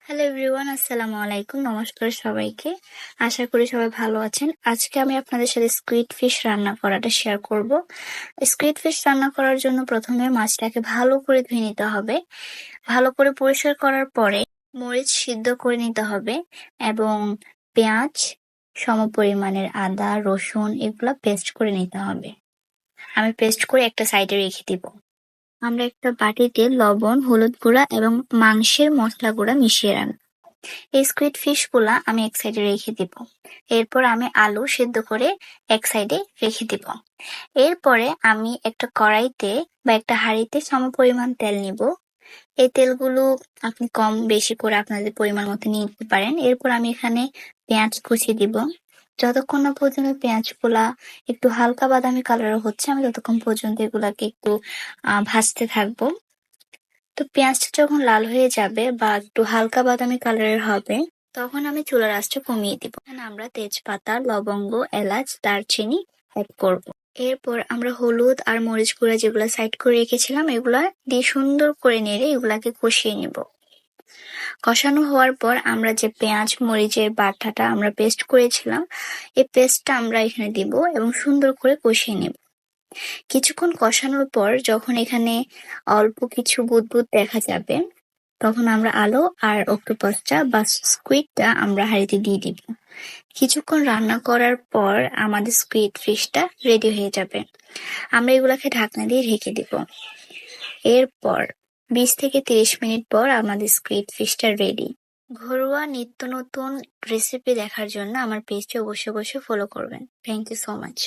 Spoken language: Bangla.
হ্যালো এভরিওয়ান, আসসালামু আলাইকুম। নমস্কার সবাইকে। আশা করি সবাই ভালো আছেন। আজকে আমি আপনাদের সাথে স্কুইড ফিশ রান্না করাটা শেয়ার করব। স্কুইড ফিশ রান্না করার জন্য প্রথমে মাছটাকে ভালো করে ধুয়ে নিতে হবে। ভালো করে পরিষ্কার করার পরে মরিচ সিদ্ধ করে নিতে হবে এবং পেঁয়াজ, সমপরিমাণের আদা, রসুন এগুলা পেস্ট করে নিতে হবে। আমি পেস্ট করে একটা সাইডে রেখে দিব। আমরা একটা বাটিতে লবণ, হলুদ গুঁড়া এবং মাংসের মশলা গুঁড়া মিশিয়ে রাখবো। এই স্কুইড ফিশ গুলা আমি এক সাইডে রেখে দিব। এরপর আমি আলু সেদ্ধ করে এক সাইডে রেখে দিব। এরপরে আমি একটা কড়াইতে বা একটা হাঁড়িতে সমপরিমাণ তেল নিব। এই তেলগুলো আপনি কম বেশি করে আপনাদের পরিমাণ মতো নিয়ে নিতে পারেন। এরপর আমি এখানে পেঁয়াজ কুচি দিব। যতক্ষণ না পর্যন্ত পেঁয়াজগুলা একটু হালকা বাদামি কালার হচ্ছে, আমি ততক্ষণ পর্যন্ত এগুলাকে একটু ভাজতে থাকবো। তো পেঁয়াজটা যখন লাল হয়ে যাবে বা একটু হালকা বাদামি কালারের হবে, তখন আমি চুলার আঁচটা কমিয়ে দিব। এখানে আমরা তেজপাতা, লবঙ্গ, এলাচ, দারচিনি অ্যাড করব। এরপর আমরা হলুদ আর মরিচ গুঁড়া যেগুলো সাইড করে রেখেছিলাম এগুলা দিয়ে সুন্দর করে নেড়ে এগুলাকে কষিয়ে নিব। কষানো হওয়ার পর আমরা যে পেঁয়াজ মরিচের বাটাটা আমরা পেস্ট করেছিলাম, এই পেস্টটা আমরা এখানে দিব এবং সুন্দর করে কষিয়ে নেব। কিছুক্ষণ কষানোর পর যখন এখানে অল্প কিছু বুদবুদ দেখা যাবে, তখন আমরা আলু আর অক্টোপাসটা বা স্কুইডটা আমরা হাঁড়িতে দিয়ে দিব। কিছুক্ষণ রান্না করার পর আমাদের স্কুইড ফিশটা রেডি হয়ে যাবে। আমরা এগুলাকে ঢাকনা দিয়ে ঢেকে দিব। এরপর 20 থেকে 30 মিনিট পর আমাদের স্কুইড ফিশটা রেডি। ঘরোয়া নিত্য নতুন রেসিপি দেখার জন্য আমার পেজটি অবশ্যই ফলো করবেন। Thank you so much.